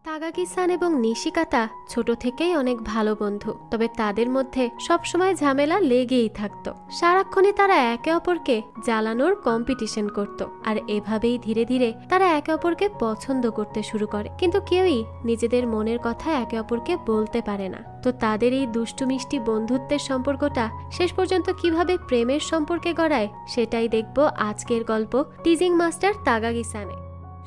তাকাগি-সান এবং নিশিকাতা ছোট থেকেই অনেক ভালো বন্ধু, তবে তাদের মধ্যে সবসময় ঝামেলা লেগেই থাকতো। সারাক্ষণই তারা একে অপরকে জ্বালানোর কম্পিটিশন করত, আর এভাবেই ধীরে ধীরে তারা একে অপরকে পছন্দ করতে শুরু করে, কিন্তু কেউই নিজেদের মনের কথা একে অপরকে বলতে পারে না। তো তাদের এই দুষ্টু মিষ্টি বন্ধুত্বের সম্পর্কটা শেষ পর্যন্ত কিভাবে প্রেমের সম্পর্কে গড়ায় সেটাই দেখব আজকের গল্প টিজিং মাস্টার তাকাগি-সানে।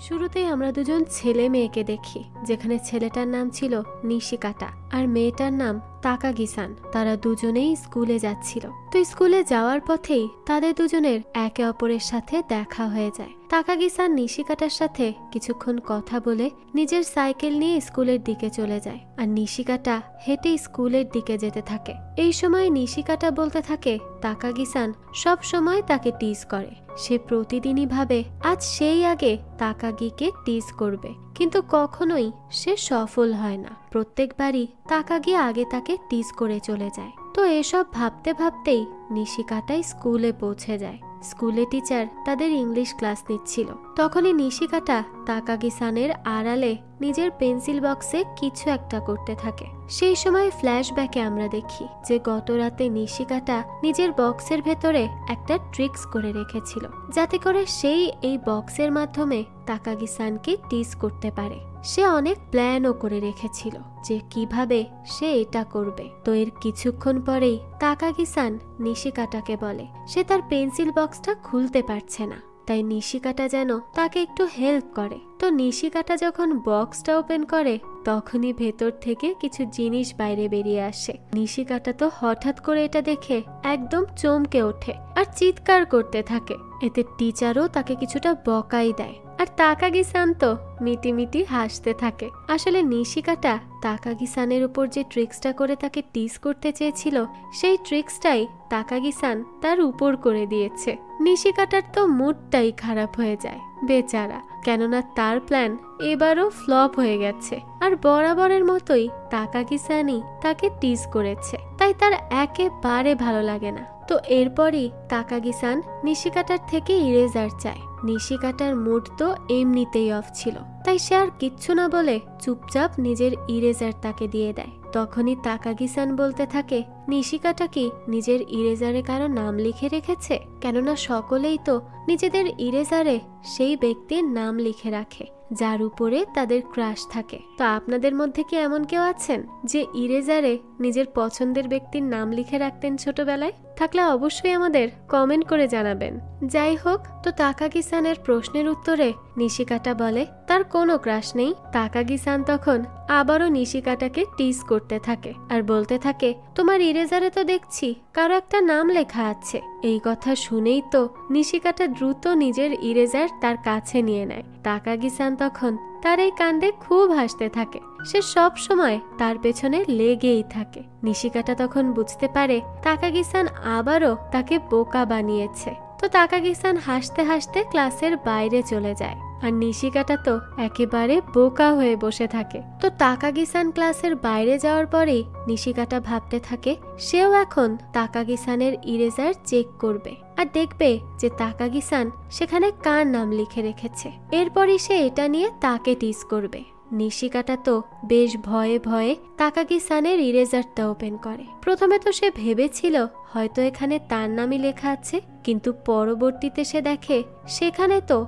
শুরুতেই আমরা দুজন ছেলে মেয়েকে দেখি, যেখানে ছেলেটার নাম ছিল নিশিকাতা আর মেয়েটার নাম তাকাগি-সান। তারা দুজনেই স্কুলে যাচ্ছিল। তো স্কুলে যাওয়ার পথেই তাদের দুজনের একে অপরের সাথে দেখা হয়ে যায়। তাকাগি-সান নিশিকাটার সাথে কিছুক্ষণ কথা বলে নিজের সাইকেল নিয়ে স্কুলের দিকে চলে যায়, আর নিশিকাটা হেঁটে স্কুলের দিকে যেতে থাকে। এই সময় নিশিকাটা বলতে থাকে তাকাগি-সান সব সময় তাকে টিজ করে। সে প্রতিদিনই ভাবে আজ সেই আগে তাকাগিকে টিজ করবে, কিন্তু কখনোই সে সফল হয় না। প্রত্যেকবারই তাকাগি আগে তাকে টিজ করে চলে যায়। তো এসব ভাবতে ভাবতেই নিশিকাটা স্কুলে পৌঁছে যায়। স্কুলে টিচার তাদের ইংলিশ ক্লাস নিচ্ছিল। তখনই নিশিকাটা তাকাগি-সানের আড়ালে নিজের পেন্সিল বক্সে কিছু একটা করতে থাকে। সেই সময় ফ্ল্যাশব্যাকে আমরা দেখি যে গত রাতে নিশিকাটা নিজের বক্সের ভেতরে একটা ট্রিক্স করে রেখেছিল, যাতে করে সেই এই বক্সের মাধ্যমে তাকাগি-সানকে টিজ করতে পারে। সে অনেক প্ল্যানও করে রেখেছিল যে কিভাবে সে এটা করবে। তো এর কিছুক্ষণ পরেই তাকাগি-সান নিশিকাটাকে বলে সে তার পেন্সিল বক্সটা খুলতে পারছে না, তাই নিশিকাটা যেন তাকে একটু হেল্প করে। তো নিশিকাটা যখন বক্সটা ওপেন করে তখনই ভেতর থেকে কিছু জিনিস বাইরে বেরিয়ে আসে। নিশিকাটা তো হঠাৎ করে এটা দেখে একদম চমকে ওঠে আর চিৎকার করতে থাকে। এতে টিচারও তাকে কিছুটা বকাই দেয়, আর তাকাগি-সান তো মিটিমিটি হাসতে থাকে। আসলে নিশিকাটা তাকাগি-সানের উপর যে ট্রিক্সটা করে তাকে টিজ করতে চেয়েছিল, সেই ট্রিক্সটাই তাকাগি-সান তার উপর করে দিয়েছে। নিশিকাটার তো মুডটাই খারাপ হয়ে যায় বেচারা, কেননা তার প্ল্যান এবারও ফ্লপ হয়ে গেছে, আর বরাবরের মতোই তাকাগি-সানই তাকে টিজ করেছে, তাই তার একেবারে ভালো লাগে না। তো এরপরই তাকাগি-সান নিশিকাটার থেকে ইরেজার চায়। নিশিকাটার মুড তো এমনিতেই অফ ছিল, তাই সে আর কিচ্ছু না বলে চুপচাপ নিজের ইরেজার তাকে দিয়ে দেয়। তখনই তাকাগি-সান বলতে থাকে নিশিকাটা কি নিজের ইরেজারে কারো নাম লিখে রেখেছে, কেননা সকলেই তো নিজেদের ইরেজারে সেই ব্যক্তির নাম লিখে রাখে যার উপরে তাদের ক্রাশ থাকে। তো আপনাদের মধ্যে কি এমন কেউ আছেন যে ইরেজারে নিজের পছন্দের ব্যক্তির নাম লিখে রাখতেন ছোটবেলায়? থাকলে অবশ্যই আমাদের কমেন্ট করে জানাবেন। যাই হোক, তো তাকাগি-সানের প্রশ্নের উত্তরে নিশিকাটা বলে তার কোনো ক্রাশ নেই। তাকাগি-সান তখন আবারও নিশিকাটাকে টিজ করতে থাকে আর বলতে থাকে তোমার ইরেজারে তো দেখছি কারো একটা নাম লেখা আছে। এই কথা শুনেই তো নিশিকাটা দ্রুত নিজের ইরেজার তার কাছে নিয়ে নেয়। তাকাগি-সান তখন তার এই কাণ্ডে খুব হাসতে থাকে। সে সব সময় তার পেছনে লেগেই থাকে। নিশিকাটা তখন বুঝতে পারে তাকাগি-সান আবারও তাকে বোকা বানিয়েছে। তো তাকাগি-সান হাসতে হাসতে ক্লাসের বাইরে চলে যায়, আর নিশিকাটা তো একেবারে বোকা হয়ে বসে থাকে। তো তাকাগি-সান ক্লাসের বাইরে যাওয়ার পরেই নিশিকাটা ভাবতে থাকে সেও এখন তাকাগি-সানের ইরেজার চেক করবে আর দেখবে যে তাকাগি-সান সেখানে কার নাম লিখে রেখেছে। এরপরই সে এটা নিয়ে তাকে টিজ করবে। নিশিকাটা তো বেশ ভয়ে ভয়ে তাকাগি-সানের ইরেজারটা ওপেন করে। প্রথমে তো সে ভেবেছিল হয়তো এখানে তার নামই লেখা আছে, কিন্তু পরবর্তীতে সে দেখে সেখানে তো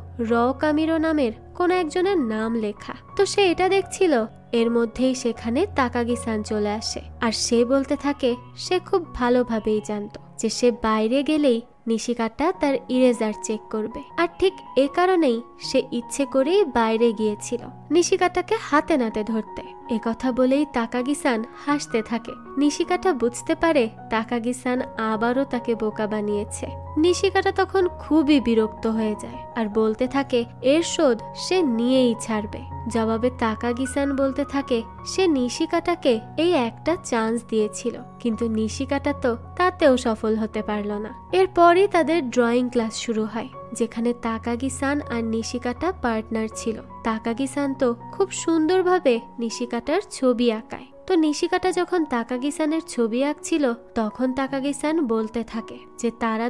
কামিরো নামের কোন একজনের নাম লেখা। তো সে এটা দেখছিল, এর মধ্যেই সেখানে তাকাগি-সান চলে আসে, আর সে বলতে থাকে সে খুব ভালোভাবেই জানতো যে সে বাইরে গেলেই নিশিকাটা তার ইরেজার চেক করবে, আর ঠিক এ কারণেই সে ইচ্ছে করেই বাইরে গিয়েছিল নিশিকাটাকে হাতে নাতে ধরতে। একথা বলেই তাকাগি-সান হাসতে থাকে। নিশিকাটা বুঝতে পারে তাকাগি-সান আবারও তাকে বোকা বানিয়েছে। নিশিকাটা তখন খুবই বিরক্ত হয়ে যায় আর বলতে থাকে এর শোধ সে নিয়েই ছাড়বে। জবাবে তাকাগি-সান বলতে থাকে সে নিশিকাটাকে এই একটা চান্স দিয়েছিল, কিন্তু নিশিকাটা তো তাতেও সফল হতে পারল না। এরপরই তাদের ড্রয়িং ক্লাস শুরু হয়, যেখানে তাকাগি-সান আর নিশিকাটা পার্টনার ছিল। তাকাগি-সান তো খুব সুন্দরভাবে নিশিকাটার ছবি আঁকায়, তো নিশিকাটা যখন তাকাগি-সানের ছবি আঁকছিল তখন তাকাগি-সান বলতে থাকে যে তারা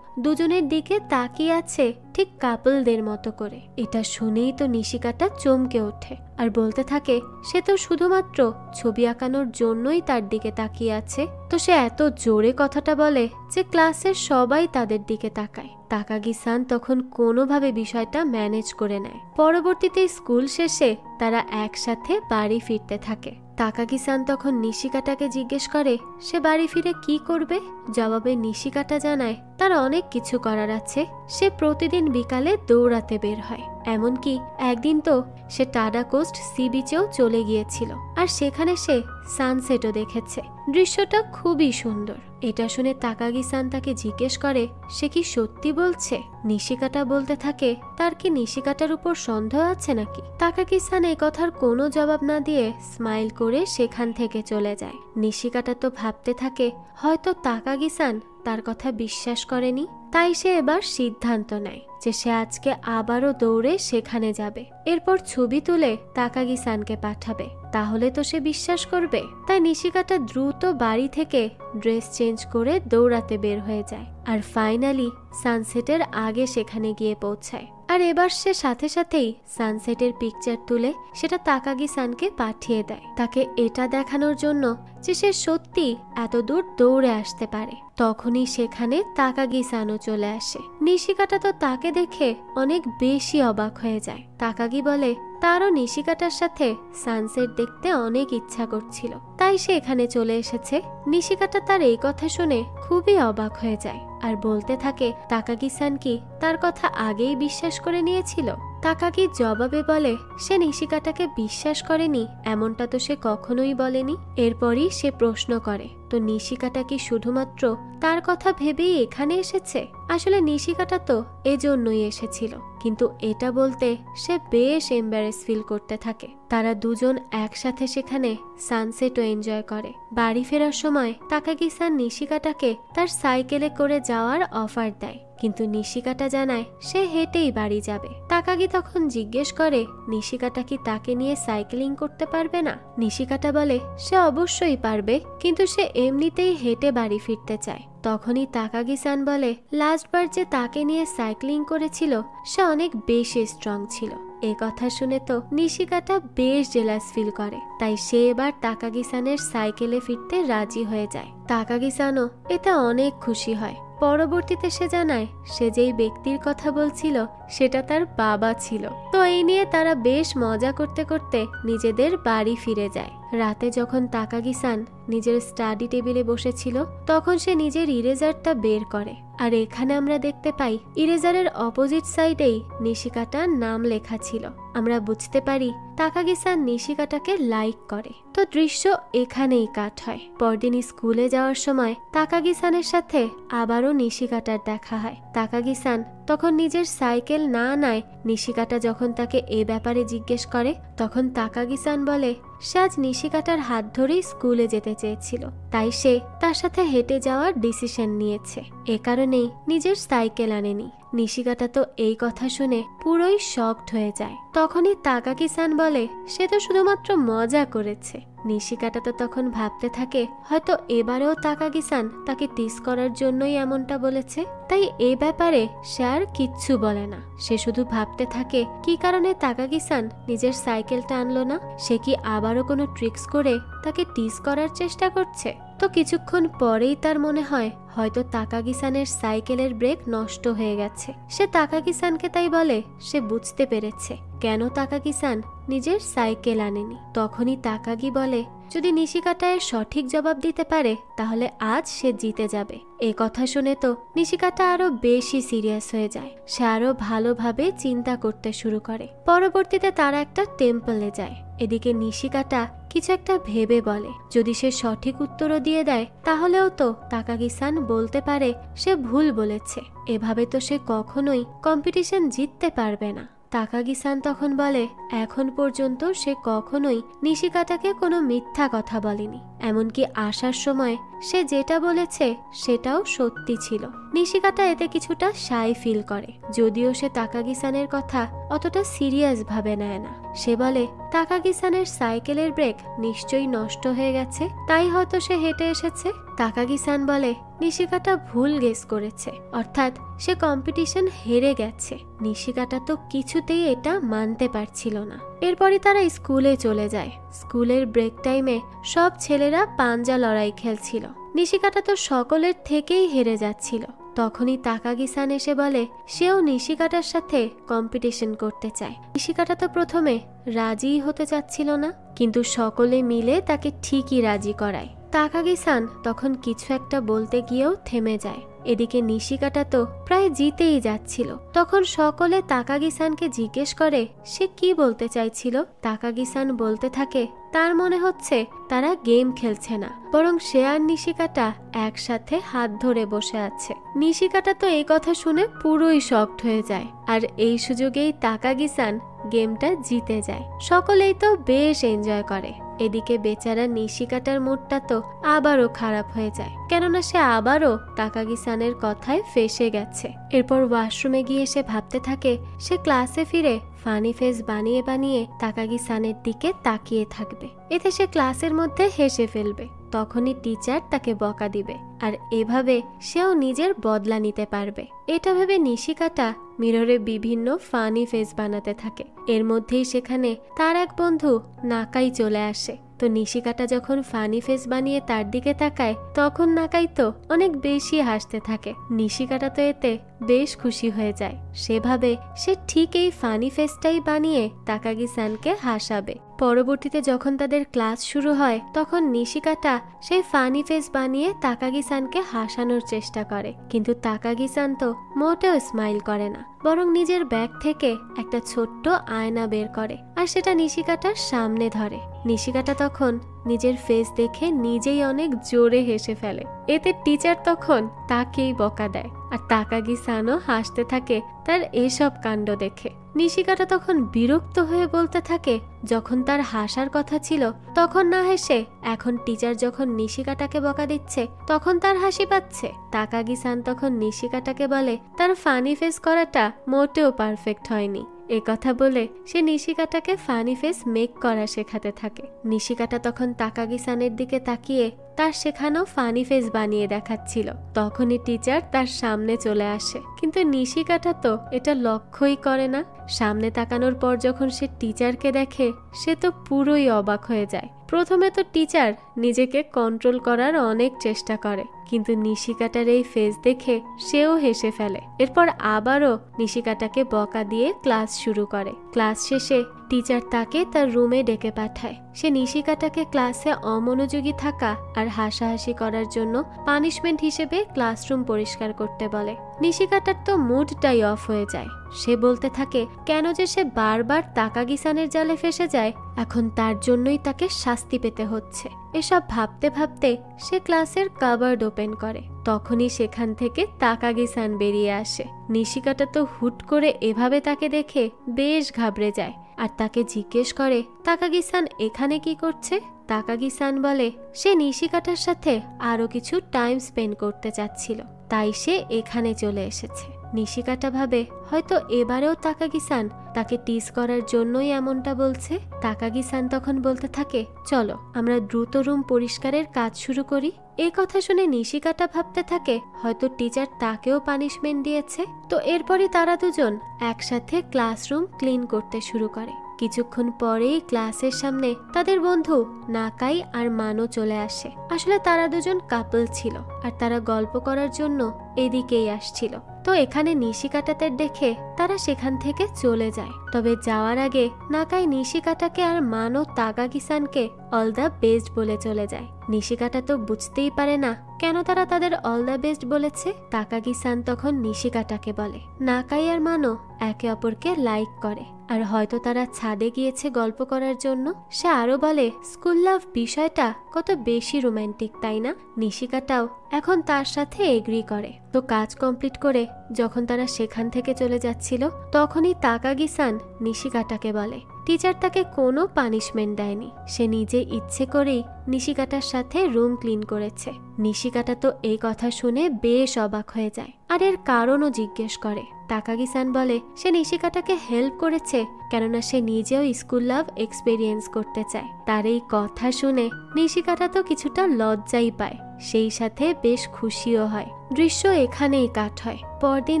দুজনের দিকে তাকিয়ে আছে ঠিক কাপলদের মতো করে। এটা শুনেই তো নিশিকাটা চমকে ওঠে আর বলতে থাকে সে তো শুধুমাত্র ছবি আঁকানোর জন্যই তার দিকে তাকিয়ে আছে। তো সে এত জোরে কথাটা বলে যে ক্লাসের সবাই তাদের দিকে তাকায়। তাকাগি-সান তখন কোনোভাবে বিষয়টা ম্যানেজ করে নেয়। পরবর্তীতে স্কুল শেষে তারা একসাথে বাড়ি ফিরতে থাকে। তাকাগি-সান তখন নিশিকাটাকে জিজ্ঞেস করে সে বাড়ি ফিরে কি করবে। জবাবে নিশিকাটা জানায় তার অনেক কিছু করার আছে। সে প্রতিদিন বিকালে দৌড়াতে বের হয়, এমনকি একদিন তো সে টাডা কোস্ট সি বিচেও চলে গিয়েছিল আর সেখানে সে সানসেটও দেখেছে। দৃশ্যটা খুবই সুন্দর। এটা শুনে তাকাগি-সান তাকে জিজ্ঞেস করে সে কি সত্যি বলছে। নিশিকাটা বলতে থাকে তার কি নিশিকাটার উপর সন্দেহ আছে নাকি। তাকাগি-সান এই কথার কোনো জবাব না দিয়ে স্মাইল করে সেখান থেকে চলে যায়। নিশিকাটা তো ভাবতে থাকে হয়তো তাকাগি-সান তার কথা বিশ্বাস করেনি, তাই সে এবার সিদ্ধান্ত নেয় যে সে আজকে আবারও দৌড়ে সেখানে যাবে। এরপর ছবি তুলে তাকাগি-সানকে পাঠাবে, তাহলে তো সে বিশ্বাস করবে। তাই নিশিকাটা দ্রুত বাড়ি থেকে ড্রেস চেঞ্জ করে দৌড়াতে বের হয়ে যায় আর ফাইনালি সানসেটের আগে সেখানে গিয়ে পৌঁছায়। আর এবার সে সাথে সাথেই সানসেটের পিকচার তুলে সেটা তাকাগি-সানকে পাঠিয়ে দেয়, তাকে এটা দেখানোর জন্য যে সে সত্যি এত দূর দৌড়ে আসতে পারে। তখনই সেখানে তাকাগি-সানও চলে আসে। নিশিকাটা তো তাকে দেখে অনেক বেশি অবাক হয়ে যায়। তাকাগি বলে তারও নিশিকাটার সাথে সানসেট দেখতে অনেক ইচ্ছা করছিল, তাই সে এখানে চলে এসেছে। নিশিকাটা তার এই কথা শুনে খুবই অবাক হয়ে যায় আর বলতে থাকে তাকাগি-সান কি তার কথা আগেই বিশ্বাস করে নিয়েছিল। তাকাগি জবাবে বলে সে নিশিকাটাকে বিশ্বাস করেনি এমনটা তো সে কখনোই বলেনি। এরপরই সে প্রশ্ন করে তো নিশিকাটা কি শুধুমাত্র তার কথা ভেবেই এখানে এসেছে। আসলে নিশিকাটা তো এজন্যই এসেছিল, কিন্তু এটা বলতে সে বেশ এম্বারেস ফিল করতে থাকে। তারা দুজন একসাথে সেখানে সানসেটও এনজয় করে। বাড়ি ফেরার সময় তাকাগি-সান নিশিকাটাকে তার সাইকেলে করে যাওয়ার অফার দেয়, কিন্তু নিশিকাটা জানায় সে হেঁটেই বাড়ি যাবে। তাকাগি তখন জিজ্ঞেস করে নিশিকাটা কি তাকে নিয়ে সাইক্লিং করতে পারবে না। নিশিকাটা বলে সে অবশ্যই পারবে, কিন্তু সে এমনিতেই হেঁটে বাড়ি ফিরতে চায়। তখনই তাকাগি-সান বলে লাস্টবার যে তাকে নিয়ে সাইক্লিং করেছিল সে অনেক বেশি স্ট্রং ছিল। এ কথা শুনে তো নিশিকাটা বেশ জেলাস ফিল করে, তাই সে এবার তাকাগি-সানের সাইকেলে ফিরতে রাজি হয়ে যায়। তাকাগি-সানও এতে অনেক খুশি হয়। পরবর্তীতে সে জানায় সে যেই ব্যক্তির কথা বলছিল সেটা তার বাবা ছিল। তো এই নিয়ে তারা বেশ মজা করতে করতে নিজেদের বাড়ি ফিরে যায়। রাতে যখন তাকাগি-সান নিজের স্টাডি টেবিলে বসেছিল তখন সে নিজের ইরেজারটা বের করে, আর এখানে আমরা দেখতে পাই ইরেজারের অপোজিট সাইডেই নিশিকাটার নাম লেখা ছিল। আমরা বুঝতে পারি তাকাগি-সান নিশিকাটাকে লাইক করে। তো দৃশ্য এখানেই কাট হয়। পরদিন স্কুলে যাওয়ার সময় তাকাগি-সানের সাথে আবারও নিশিকাটার দেখা হয়। তাকাগি-সান তখন নিজের সাইকেল না নেয়। নিশিকাটা যখন তাকে এ ব্যাপারে জিজ্ঞেস করে তখন তাকাগি-সান বলে সে আজ নিশিকাটার হাত ধরেই স্কুলে যেতে চেয়েছিল, তাই সে তার সাথে হেঁটে যাওয়ার ডিসিশন নিয়েছে। এ কারণেই নিজের সাইকেল আনেনি। নিশিকাটা তো এই কথা শুনে পুরোই শকড হয়ে যায়। তখনই তাকাগি-সান বলে সে তো শুধুমাত্র মজা করেছে। নিশিকাটা তো তখন ভাবতে থাকে হয়তো এবারেও তাকাগি-সান তাকে টিস করার জন্যই এমনটা বলেছে, তাই এই ব্যাপারে সে আর কিচ্ছু বলে না। সে শুধু ভাবতে থাকে কি কারণে তাকাগি-সান নিজের সাইকেলটা আনলো না। সে কি আবারও কোনো ট্রিক্স করে তাকে টিস করার চেষ্টা করছে। তো কিছুক্ষণ পরেই তার মনে হয় হয়তো তাকাগি-সানের সাইকেলের ব্রেক নষ্ট হয়ে গেছে। সে তাকাগি-সানকে তাই বলে সে বুঝতে পেরেছে কেন তাকাগি-সান নিজের সাইকেল আনেনি। তখনই তাকাগি বলে যদি নিশিকাটা এর সঠিক জবাব দিতে পারে তাহলে আজ সে জিতে যাবে। এ কথা শুনে তো নিশিকাটা আরো বেশি সিরিয়াস হয়ে যায়। সে আরো ভালোভাবে চিন্তা করতে শুরু করে। পরবর্তীতে তারা একটা টেম্পলে যায়। এদিকে নিশিকাটা কিছু একটা ভেবে বলে যদি সে সঠিক উত্তরও দিয়ে দেয় তাহলেও তো তাকাগি-সান বলতে পারে সে ভুল বলেছে। এভাবে তো সে কখনোই কম্পিটিশন জিততে পারবে না। তাকাগি-সান তখন বলে এখন পর্যন্ত সে কখনোই নিশিকাটাকে কোনো মিথ্যা কথা বলেনি, এমনকি আসার সময় সে যেটা বলেছে সেটাও সত্যি ছিল। নিশিকাটা এতে কিছুটা শাই ফিল করে, যদিও সে তাকাগি-সানের কথা অতটা সিরিয়াস ভাবে নেয় না। সে বলে তাকাগি-সানের সাইকেলের ব্রেক নিশ্চয়ই নষ্ট হয়ে গেছে, তাই হয়তো সে হেঁটে এসেছে। তাকাগি-সান বলে নিশিকাটা ভুল গেস করেছে, অর্থাৎ সে কম্পিটিশন হেরে গেছে। নিশিকাটা তো কিছুতেই এটা মানতে পারছিল না। এরপরই তারা স্কুলে চলে যায়। স্কুলের ব্রেক টাইমে সব ছেলেরা পাঞ্জা লড়াই খেলছিল। নিশিকাটা তো সকলের থেকেই হেরে যাচ্ছিল। তখনই তাকাগি-সান এসে বলে সেও নিশিকাটার সাথে কম্পিটিশন করতে চায়। নিশিকাটা তো প্রথমে রাজিই হতে চাচ্ছিল না, কিন্তু সকলে মিলে তাকে ঠিকই রাজি করায়। তাকাগি-সান তখন কিছু একটা বলতে গিয়েও থেমে যায়। এদিকে নিশিকাটা তো প্রায় জিতেই যাচ্ছিল। তখন সকলে তাকাগি-সানকে জিজ্ঞেস করে সে কি বলতে চাইছিল। তাকাগি-সান বলতে থাকে তার মনে হচ্ছে তারা গেম খেলছে না, বরং সে আর নিশিকাটা একসাথে হাত ধরে বসে আছে। নিশিকাটা তো এই কথা শুনে পুরোই শকড হয়ে যায়, আর এই সুযোগেই তাকাগি-সান গেমটা জিতে যায়। সকলেই তো বেশ এনজয় করে। এদিকে বেচারা নিশিকাটার মুডটা তো আবারও খারাপ হয়ে যায়, কেননা সে আবারও তাকাগি-সানের কথায় ফেসে গেছে। এরপর ওয়াশরুমে গিয়ে সে ভাবতে থাকে সে ক্লাসে ফিরে ফানি ফেস বানিয়ে বানিয়ে তাকাগি-সানের দিকে তাকিয়ে থাকবে, এতে সে ক্লাসের মধ্যে হেসে ফেলবে। তখনই টিচার তাকে বকা দিবে, আর এভাবে সেও নিজের বদলা নিতে পারবে। এটা ভেবে নিশিকাটা মিররে বিভিন্ন ফানি ফেস বানাতে থাকে। এর মধ্যেই সেখানে তার এক বন্ধু নাকাই চলে আসে। তো নিশিকাটা যখন ফানি ফেস বানিয়ে তার দিকে তাকায়, তখন নাকাই তো অনেক বেশি হাসতে থাকে। নিশিকাটা তো এতে বেশ খুশি হয়ে যায়। সেভাবে সে ঠিক এই ফানি ফেসটাই বানিয়ে তাকাগি-সানকে হাসাবে। পরবর্তীতে যখন তাদের ক্লাস শুরু হয়, তখন নিশিকাটা সেই ফানি ফেস বানিয়ে তাকাগি-সানকে হাসানোর চেষ্টা করে, কিন্তু তাকাগি-সান তো মোটেও স্মাইল করে না, বরং নিজের ব্যাগ থেকে একটা ছোট্ট আয়না বের করে আর সেটা নিশিকাটার সামনে ধরে। নিশিকাটা তখন নিজের ফেস দেখে নিজেই অনেক জোরে হেসে ফেলে। এতে টিচার তখন তাকেই বকা দেয়, আর তাকাগি-সানও হাসতে থাকে তার এসব কাণ্ড দেখে। নিশিকাটা তখন বিরক্ত হয়ে বলতে থাকে যখন তার হাসার কথা ছিল তখন না হেসে এখন টিচার যখন নিশিকাটাকে বকা দিচ্ছে তখন তার হাসি পাচ্ছে। তাকাগি-সান তখন নিশিকাটাকে বলে তার ফানি ফেস করাটা মোটেও পারফেক্ট হয়নি। এ কথা বলে সে নিশিকাটাকে ফানি ফেস মেক করা শেখাতে থাকে। নিশিকাটা তখন তাকাগি-সানের দিকে তাকিয়ে তার শেখানো ফানি ফেস বানিয়ে দেখাচ্ছিল। তখনই টিচার তার সামনে চলে আসে, কিন্তু নিশিকাটা তো এটা লক্ষ্যই করে না। সামনে তাকানোর পর যখন সে টিচারকে দেখে সে তো পুরোই অবাক হয়ে যায়। প্রথমে তো টিচার নিজেকে কন্ট্রোল করার অনেক চেষ্টা করে, কিন্তু নিশিকাটার এই ফেস দেখে সেও হেসে ফেলে। এরপর আবারও নিশিকাটাকে বকা দিয়ে ক্লাস শুরু করে। ক্লাস শেষে টিচার তাকে তার রুমে ডেকে পাঠায়। সে নিশিকাটাকে ক্লাসে অমনোযোগী থাকা আর হাসাহাসি করার জন্য পানিশমেন্ট হিসেবে ক্লাসরুম পরিষ্কার করতে বলে। নিশিকাটার তো মুডটাই অফ হয়ে যায়। সে বলতে থাকে কেন যে সে বারবার তাকাগি-সানের জালে ফেসে যায়, এখন তার জন্যই তাকে শাস্তি পেতে হচ্ছে। এসব ভাবতে ভাবতে সে ক্লাসের কাবার্ড ওপেন করে। তখনই সেখান থেকে তাকাগি-সান বেরিয়ে আসে। নিশিকাটা তো হুট করে এভাবে তাকে দেখে বেশ ঘাবড়ে যায় আর তাকে জিজ্ঞেস করে তাকাগি-সান এখানে কি করছে। তাকাগি-সান বলে সে নিশিকাটার সাথে আরো কিছু টাইম স্পেন্ড করতে চাচ্ছিল, তাই সে এখানে চলে এসেছে। নিশিকাটা ভাবে হয়তো এবারেও তাকাগি-সান তাকে টিজ করার জন্যই এমনটা বলছে। তাকাগি-সান তখন বলতে থাকে চলো আমরা দ্রুত রুম পরিষ্কারের কাজ শুরু করি। এই কথা শুনে নিশিকাটা ভাবতে থাকে হয়তো টিচার তাকেও পানিশমেন্ট দিয়েছে। তো এরপরই তারা দুজন একসাথে ক্লাসরুম ক্লিন করতে শুরু করে। কিছুক্ষণ পরেই ক্লাসের সামনে তাদের বন্ধু নাকাই আর মানো চলে আসে। আসলে তারা দুজন কাপল ছিল আর তারা গল্প করার জন্য এদিকেই আসছিল। তো এখানে নিশিকাটাতে দেখে তারা সেখান থেকে চলে যায়। তবে যাওয়ার আগে নাকাই নিশিকাটাকে আর মানো তাকাগি-সানকে অল দ্য বেস্ট বলে চলে যায়। নিশিকাটা তো বুঝতেই পারে না কেন তারা তাদের অল দ্য বেস্ট বলেছে। তাকাগি-সান তখন নিশিকাটাকে বলে নাকাই আর মানো একে অপরকে লাইক করে, আর হয়তো তারা ছাদে গিয়েছে গল্প করার জন্য। সে আরো বলে স্কুল লাভ বিষয়টা কত বেশি রোমান্টিক, তাই না? নিশিকাটাও এখন তার সাথে এগ্রি করে। তো কাজ কমপ্লিট করে যখন তারা সেখান থেকে চলে যাচ্ছিল তখনই তাকাগি-সান নিশিকাটাকে বলে টিচার তাকে কোনো পানিশমেন্ট দেয়নি, সে নিজে ইচ্ছে করেই নিশিকাটার সাথে রুম ক্লিন করেছে। নিশিকাটা তো এই কথা শুনে বেশ অবাক হয়ে যায় আর এর কারণও জিজ্ঞেস করে। তাকাগি-সান বলে সে নিশিকাটাকে হেল্প করেছে কেননা সে নিজেও স্কুল লাভ এক্সপেরিয়েন্স করতে চায়। তার এই কথা শুনে নিশিকাটা তো কিছুটা লজ্জাই পায়, সেই সাথে বেশ খুশিও হয়। দৃশ্য এখানেই কাট হয়। পরদিন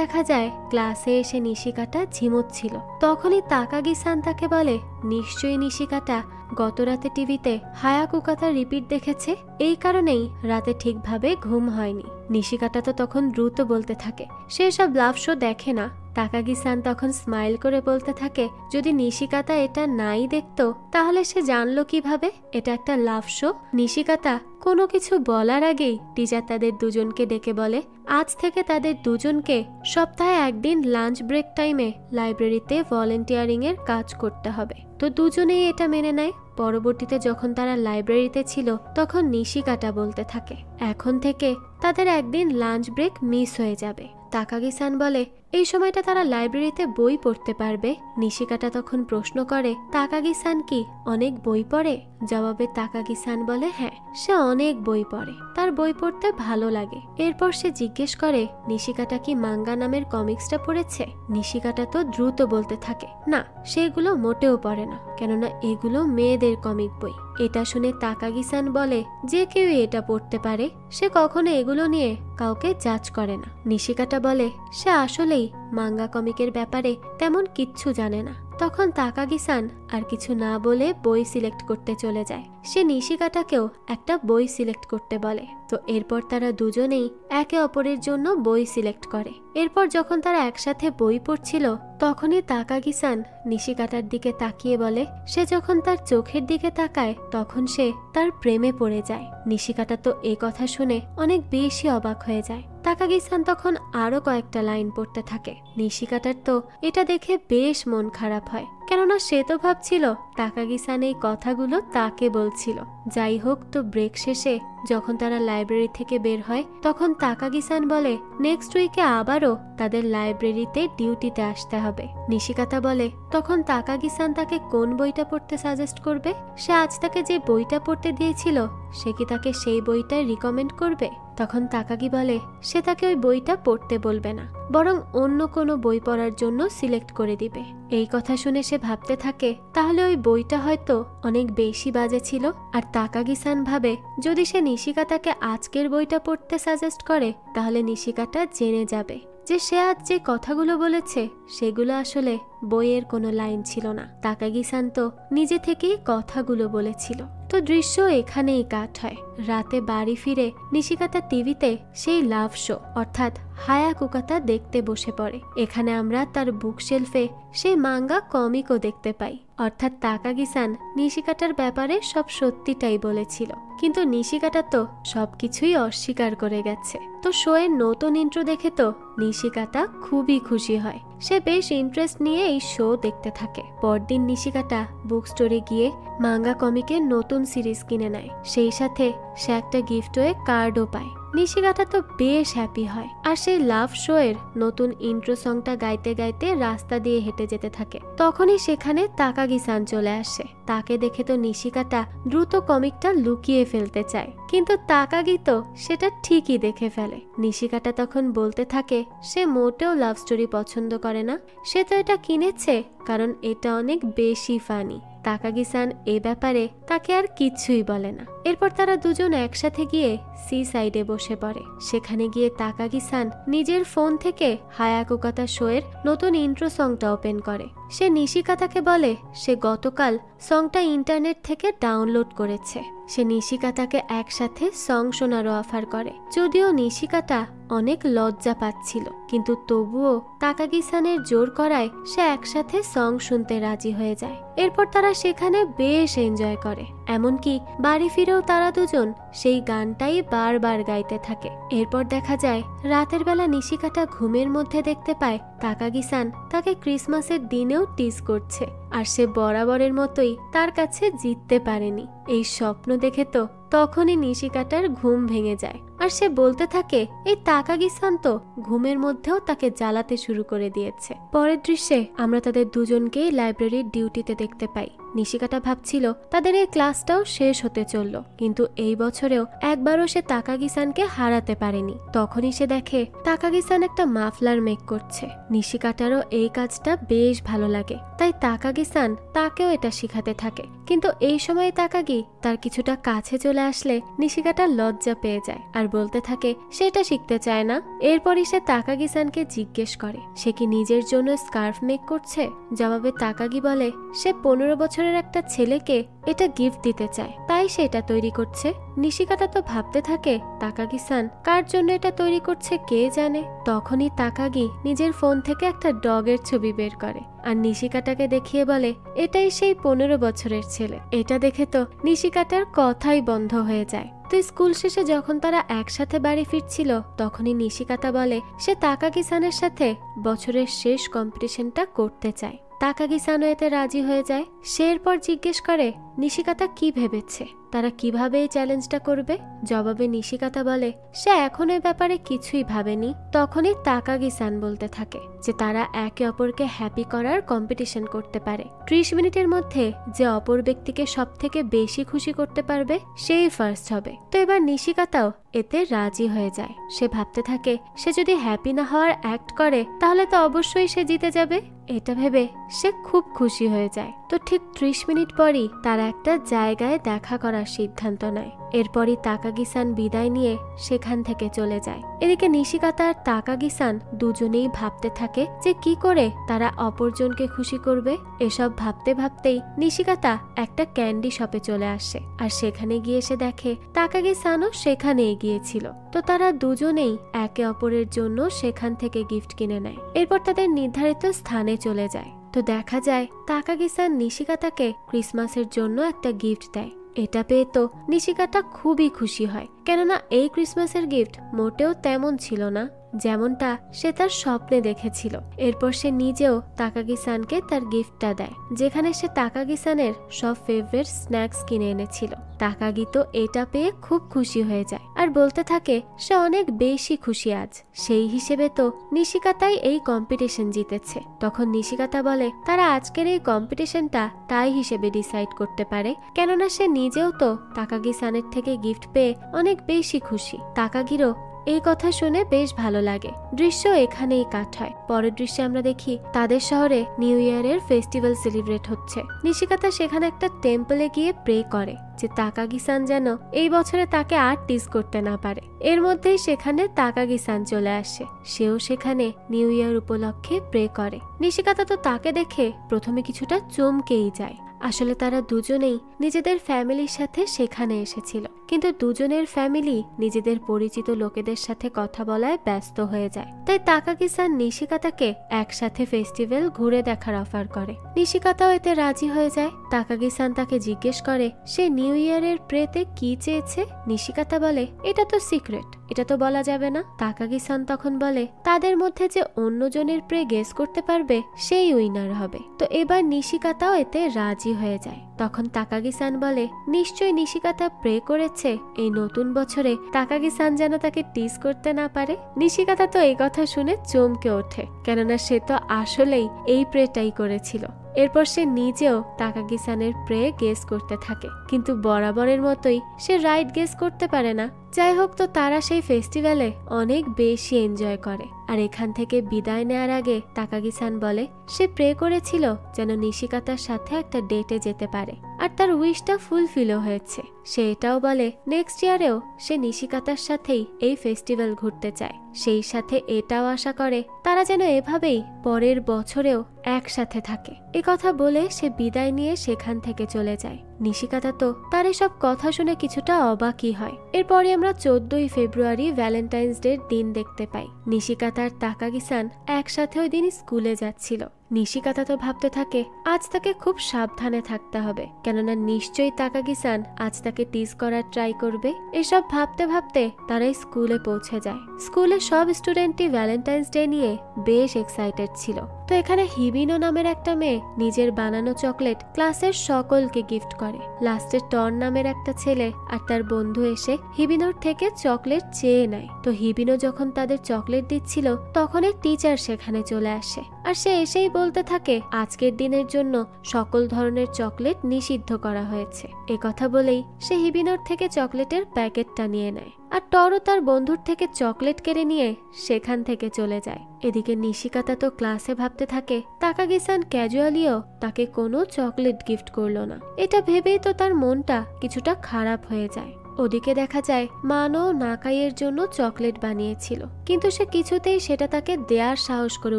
দেখা যায় ক্লাসে এসে নিশিকাটা ঝিমোচ্ছিল। তখনই তাকাগি-সান তাকে বলে নিশ্চয়ই নিশিকাটা গত রাতে টিভিতে হায়াকুকাতার রিপিট দেখেছে, এই কারণেই রাতে ঠিকভাবে ঘুম হয়নি। নিশিকাটা তো তখন দ্রুত বলতে থাকে সে সব লাভ শো দেখে না। তাকাগি-সান তখন স্মাইল করে বলতে থাকে যদি নিশিকাতা এটা নাই দেখতো তাহলে সে জানলো কিভাবে এটা একটা লাভ শো। নিশিকাতা কোনো কিছু বলার আগেই টিচার তাদের দুজনকে ডেকে বলে আজ থেকে তাদের দুজনকে সপ্তাহে একদিন লাঞ্চ ব্রেক টাইমে লাইব্রেরিতে ভলেন্টিয়ারিং এর কাজ করতে হবে। তো দুজনেই এটা মেনে নেয়। পরবর্তীতে যখন তারা লাইব্রেরিতে ছিল তখন নিশিকাটা বলতে থাকে এখন থেকে তাদের একদিন লাঞ্চ ব্রেক মিস হয়ে যাবে। তাকাগি-সান বলে এই সময়টা তারা লাইব্রেরিতে বই পড়তে পারবে। নিশিকাটা তখন প্রশ্ন করে তাকাগি-সান কি অনেক বই পড়ে? জবাবে তাকাগি-সান বলে হ্যাঁ, সে অনেক বই পড়ে, তার বই পড়তে ভালো লাগে। এরপর সে জিজ্ঞেস করে নিশিকাটা কি মাঙ্গা নামের কমিক্সটা পড়েছে? নিশিকাটা তো দ্রুত বলতে থাকে না, সেগুলো মোটেও পড়ে না, কেননা এগুলো মেয়েদের কমিক বই। এটা শুনে তাকাগি-সান বলে যে কেউ এটা পড়তে পারে, সে কখনো এগুলো নিয়ে কাউকে জাজ করে না। নিশিকাটা বলে সে আসলেই মাঙ্গা কমিকের ব্যাপারে তেমন কিচ্ছু জানে না। তখন তাকাগি-সান আর কিছু না বলে বই সিলেক্ট করতে চলে যায়। সে নিশিকাটাকেও একটা বই সিলেক্ট করতে বলে। তো এরপর তারা দুজনেই একে অপরের জন্য বই সিলেক্ট করে। এরপর যখন তারা একসাথে বই পড়ছিল তখনই তাকাগি-সান নিশিকাটার দিকে তাকিয়ে বলে সে যখন তার চোখের দিকে তাকায় তখন সে তার প্রেমে পড়ে যায়। নিশিকাটা তো এই কথা শুনে অনেক বেশি অবাক হয়ে যায়। তাকাগি-সান তখন আরো কয়েকটা লাইন পড়তে থাকে। নিশিকাটার তো এটা দেখে বেশ মন খারাপ হয়, কেননা সে তো ভাবছিল তাকাগি-সান এই কথাগুলো তাকে বলছিল। যাই হোক, তো ব্রেক শেষে যখন তারা লাইব্রেরি থেকে বের হয় তখন তাকাগি-সান বলে নেক্সট উইকে আবারও তাদের লাইব্রেরিতে ডিউটিতে আসতে হবে। নিশিকাতা বলে তখন তাকাগি-সান তাকে কোন বইটা পড়তে সাজেস্ট করবে? সে আজ তাকে যে বইটা পড়তে দিয়েছিল সে কি তাকে সেই বইটাই রিকমেন্ড করবে? তখন তাকাগি বলে সে তাকে ওই বইটা পড়তে বলবে না, বরং অন্য কোনো বই পড়ার জন্য সিলেক্ট করে দিবে। এই কথা শুনে সে ভাবতে থাকে তাহলে ওই বইটা হয়তো অনেক বেশি বাজে ছিল। আর তাকাগি-সান ভাবে যদি সে নিশিকাতাকে আজকের বইটা পড়তে সাজেস্ট করে তাহলে নিশিকাটা জেনে যাবে যে সে আজ যে কথাগুলো বলেছে সেগুলো আসলে বইয়ের কোনো লাইন ছিল না। তাকাগি-সান তো নিজে থেকেই কথাগুলো বলেছিল। তো দৃশ্য এখানেই কাট হয়। রাতে বাড়ি ফিরে নিশিকাতা টিভিতে সেই লাভ শো অর্থাৎ হায়াকুকাতা দেখতে বসে পড়ে। এখানে আমরা তার বুক শেলফে সেই মাঙ্গা কমিকও দেখতে পাই। অর্থাৎ তাকাগি-সান নিশিকাটার ব্যাপারে সব সত্যিটাই বলেছিল, কিন্তু নিশিকাটা তো সবকিছুই অস্বীকার করে গেছে। তো শো এর নতুন ইন্ট্রো দেখে তো নিশিকাটা খুবই খুশি হয়। সে বেশ ইন্টারেস্ট নিয়ে এই শো দেখতে থাকে। পরদিন নিশিকাটা বুক স্টোরে গিয়ে মাঙ্গা কমিকের নতুন সিরিজ কিনে নেয়। সেই সাথে সে একটা গিফটওয়ে কার্ডও পায়। নিশিকাটা তো বেশ হ্যাপি হয় আর সেই লাভ শো এর নতুন ইন্ট্রো সংটা গাইতে গাইতে রাস্তা দিয়ে হেঁটে যেতে থাকে। তখনই সেখানে তাকাগি-সান চলে আসে। তাকে দেখে তো নিশিকাটা দ্রুত কমিকটা লুকিয়ে ফেলতে চায়, কিন্তু তাকাগি তো সেটা ঠিকই দেখে ফেলে। নিশিকাটা তখন বলতে থাকে সে মোটেও লাভ স্টোরি পছন্দ করে না, সে তো এটা কিনেছে কারণ এটা অনেক বেশি ফানি। তাকাগি-সান এ ব্যাপারে তাকে আর কিছুই বলে না। এরপর তারা দুজন একসাথে গিয়ে সি সাইডে বসে পড়ে। সেখানে গিয়ে তাকাগি-সান নিজের ফোন থেকে হায়াকুকাতা শো এর নতুন ইন্ট্রো সংটা ওপেন করে। সে নিশিকাতাকে বলে সে গতকাল সংটা ইন্টারনেট থেকে ডাউনলোড করেছে। সে নিশিকাতাকে একসাথে সং শোনারও অফার করে। যদিও নিশিকাতা অনেক লজ্জা পাচ্ছিল, কিন্তু তবুও তাকাগি-সানের জোর করায় সে একসাথে সং শুনতে রাজি হয়ে যায়। এরপর তারা সেখানে বেশ এনজয় করে, এমনকি বাড়ি ফিরেও তারা দুজন সেই গানটাই বারবার গাইতে থাকে। এরপর দেখা যায় রাতের বেলা নিশিকাটা ঘুমের মধ্যে দেখতে পায় তাকাগি-সান তাকে ক্রিসমাসের দিনেও টিজ করছে, আর সে বরাবরের মতোই তার কাছে জিততে পারেনি। এই স্বপ্ন দেখে তো তখনই নিশিকাটার ঘুম ভেঙে যায়, আর সে বলতে থাকে এই তাকাগি-সান তো ঘুমের মধ্যেও তাকে জ্বালাতে শুরু করে দিয়েছে। পরের দৃশ্যে আমরা তাদের দুজনকেই লাইব্রেরির ডিউটিতে দেখতে পাই। নিশিকাটা ভাবছিল তাদের এই ক্লাসটাও শেষ হতে চলল, কিন্তু এই বছরেও একবারও সে তাকাগি-সানকে হারাতে পারেনি। তখনই সে দেখে তাকাগি-সান একটা মাফলার মেক করছে। নিশিকাটারও এই কাজটা বেশ ভালো লাগে, তাই তাকাগি-সান তাকেও এটা শিখাতে থাকে। কিন্তু এই সময় তাকাগি তার কিছুটা কাছে চলে আসলে নিশিকাটা লজ্জা পেয়ে যায় আর বলতে থাকে সেটা শিখতে চায় না। এরপরই সে তাকাগি-সানকে জিজ্ঞেস করে সে কি নিজের জন্য স্কার্ফ মেক করছে। জবাবে তাকাগি বলে সে 15 বছরের একটা ছেলেকে এটা গিফট দিতে চায়, তাই সে এটা তৈরি করছে। নিশিকাটা তো ভাবতে থাকে তাকাগি-সান কার জন্য এটা তৈরি করছে কে জানে। তখনই তাকাগি নিজের ফোন থেকে একটা ডগের ছবি বের করে আর নিশিকাটাকে দেখিয়ে বলে এটাই সেই 15 বছরের ছেলে। এটা দেখে তো নিশিকাটার কথাই বন্ধ হয়ে যায়। তো স্কুল শেষে যখন তারা একসাথে বাড়ি ফিরছিল তখনই নিশিকাটা বলে সে তাকাগি-সানের সাথে বছরের শেষ কম্পিটিশনটা করতে চায়। তাকাগি-সানও এতে রাজি হয়ে যায়। সে এরপর জিজ্ঞেস করে নিশিকাটা কি ভেবেছে, তারা কিভাবে এই চ্যালেঞ্জটা করবে। জবাবে নিশিকাটা বলে সে এখন এই ব্যাপারে কিছুই ভাবেনি। তখনই তাকাগি-সান বলতে থাকে যে তারা একে অপরকে হ্যাপি করার কম্পিটিশন করতে পারে। 30 মিনিটের মধ্যে যে অপর ব্যক্তিকে সব থেকে বেশি খুশি করতে পারবে সেই ফার্স্ট হবে। তো এবার নিশিকাটাও এতে রাজি হয়ে যায়। সে ভাবতে থাকে সে যদি হ্যাপি না হওয়ার অ্যাক্ট করে তাহলে তো অবশ্যই সে জিতে যাবে। এটা ভেবে সে খুব খুশি হয়ে যায়। তো ঠিক 30 মিনিট পরই তারা একটা জায়গায় দেখা করার সিদ্ধান্ত নেয়। এরপরই তাকাগি-সান বিদায় নিয়ে সেখান থেকে চলে যায়। এদিকে নিশিকাটা আর তাকাগি-সান দুজনেই ভাবতে থাকে যে কি করে তারা অপরজনকে খুশি করবে। এসব ভাবতে ভাবতেই নিশিকাটা একটা ক্যান্ডি শপে চলে আসে, আর সেখানে গিয়ে সে দেখে তাকাগি-সানও সেখানেই গিয়েছিল। তো তারা দুজনেই একে অপরের জন্য সেখান থেকে গিফট কিনে নেয়। এরপর তাদের নির্ধারিত স্থানে চলে যায়। তো দেখা যায় তাকাগি-সান নিশিকাটাকে ক্রিসমাসের জন্য একটা গিফট দেয়। এটা পেয়ে তো নিশিকাটা খুবই খুশি হয়, কেননা এই ক্রিসমাসের গিফট মোটেও তেমন ছিল না যেমনটা সে তার স্বপ্নে দেখেছিল। এরপর সে নিজেও তাকাগি-সানকে তার গিফটটা দেয়, যেখানে সে তাকাগি-সানের সব ফেভারিট স্ন্যাক্স কিনে এনেছিল। তাকাগি তো এটা পেয়ে খুব খুশি হয়ে যায় আর বলতে থাকে সে অনেক বেশি খুশি আজ, সেই হিসেবে তো নিশিকাটাই এই কম্পিটিশন জিতেছে। তখন নিশিকাটা বলে তারা আজকের এই কম্পিটিশনটা টাই হিসেবে ডিসাইড করতে পারে, কেননা সে নিজেও তো তাকাগি-সানের থেকে গিফট পেয়ে অনেক বেশি খুশি। তাকাগিরও এই কথা শুনে বেশ ভালো লাগে। দৃশ্য এখানেই কাট হয়। পরের দৃশ্যে আমরা দেখি তাদের শহরে নিউ ইয়ারের ফেস্টিভ্যাল সেলিব্রেট হচ্ছে। নিশিকাটা সেখানে একটা টেম্পলে গিয়ে প্রে করে যে তাকাগি-সান যেন এই বছরে তাকে আর টিজ করতে না পারে। এর মধ্যেই সেখানে তাকাগি-সান চলে আসে। সেও সেখানে নিউ ইয়ার উপলক্ষে প্রে করে। নিশিকাটা তো তাকে দেখে প্রথমে কিছুটা চমকেই যায়। আসলে তারা দুজনেই নিজেদের ফ্যামিলির সাথে সেখানে এসেছিল, কিন্তু দুজনের ফ্যামিলি নিজেদের পরিচিত লোকেদের সাথে কথা বলায় ব্যস্ত হয়ে যায়। তাই তাকাগি-সান নিশিকাটাকে একসাথে ফেস্টিভ্যাল ঘুরে দেখার অফার করে। নিশিকাটাও এতে রাজি হয়ে যায়। তাকাগি-সান তাকে জিজ্ঞেস করে সে নিউ ইয়ারের প্রেতে কি চেয়েছে। নিশিকাটা বলে এটা তো সিক্রেট, এটা তো বলা যাবে না। তাকাগি-সান তখন বলে তাদের মধ্যে যে অন্যজনের প্রে গেস করতে পারবে সেই উইনার হবে। তো এবার নিশিকাটাও এতে রাজি হয়ে যায়। তখন তাকাগি-সান বলে নিশ্চয়ই নিশিকাটা প্রে করেছে এই নতুন বছরে তাকাগি-সান যেন তাকে টিজ করতে না পারে। নিশিকাটা তো এই কথা শুনে চমকে ওঠে, কেননা সে তো আসলেই এই প্রেটাই করেছিল। এরপর সে নিজেও তাকাগি-সানের প্রে গেস করতে থাকে, কিন্তু বরাবরের মতোই সে রাইট গেস করতে পারে না। যাই হোক, তো তারা সেই ফেস্টিভ্যালে অনেক বেশি এনজয় করে। আর এখান থেকে বিদায় নেওয়ার আগে তাকাগি-সান বলে সে প্রে করেছিল যেন নিশিকাটার সাথে একটা ডেটে যেতে পারে, আর তার উইশটা ফুলফিলও হয়েছে। সে এটাও বলে নেক্সট ইয়ারেও সে নিশিকাতার সাথেই এই ফেস্টিভ্যাল ঘুরতে চায়। সেই সাথে এটাও আশা করে তারা যেন এভাবেই পরের বছরেও একসাথে থাকে। এ কথা বলে সে বিদায় নিয়ে সেখান থেকে চলে যায়। নিশিকাতা তো তার এসব কথা শুনে কিছুটা অবাকই হয়। এরপরে আমরা 14ই ফেব্রুয়ারি ভ্যালেন্টাইন্স ডের দিন দেখতে পাই। নিশিকাতার তাকাগি-সান একসাথে ওই দিন স্কুলে যাচ্ছিল। নিশিকাতা তো ভাবতে থাকে আজ তাকে খুব সাবধানে থাকতে হবে, কেননা নিশ্চয়ই তাকাগি-সান আজ তাকে টিজ করার ট্রাই করবে। এসব ভাবতে ভাবতে তারাই স্কুলে পৌঁছে যায়। স্কুলে সব স্টুডেন্টই ভ্যালেন্টাইন্স ডে নিয়ে বেশ এক্সাইটেড ছিল। তো এখানে হিবিনো নামের একটা মেয়ে নিজের বানানো চকলেট ক্লাসের সকলকে গিফট করে। লাস্টে টন নামের একটা ছেলে আর তার বন্ধু এসে হিবিনোর থেকে চকলেট চেয়ে নেয়। তো হিবিনো যখন তাদের চকলেট দিচ্ছিল তখনই টিচার সেখানে চলে আসে, আর সে এসেই বলতে থাকে আজকের দিনের জন্য সকল ধরনের চকলেট নিষিদ্ধ করা হয়েছে। এ কথা বলেই সে হিবিনোর থেকে চকলেটের প্যাকেটটা নিয়ে নেয়, আর টরও তার বন্ধুর থেকে চকলেট কেড়ে নিয়ে সেখান থেকে চলে যায়। এদিকে নিশিকাতা তো ক্লাসে ভাবতে থাকে তাকাগি-সান ক্যাজুয়ালিও তাকে কোনো চকলেট গিফট করলো না। এটা ভেবেই তো তার মনটা কিছুটা খারাপ হয়ে যায়। ওদিকে দেখা যায় মানো নাকাইয়ের জন্য চকলেট বানিয়েছিল, কিন্তু সে কিছুতেই সেটা তাকে দেওয়ার সাহস করে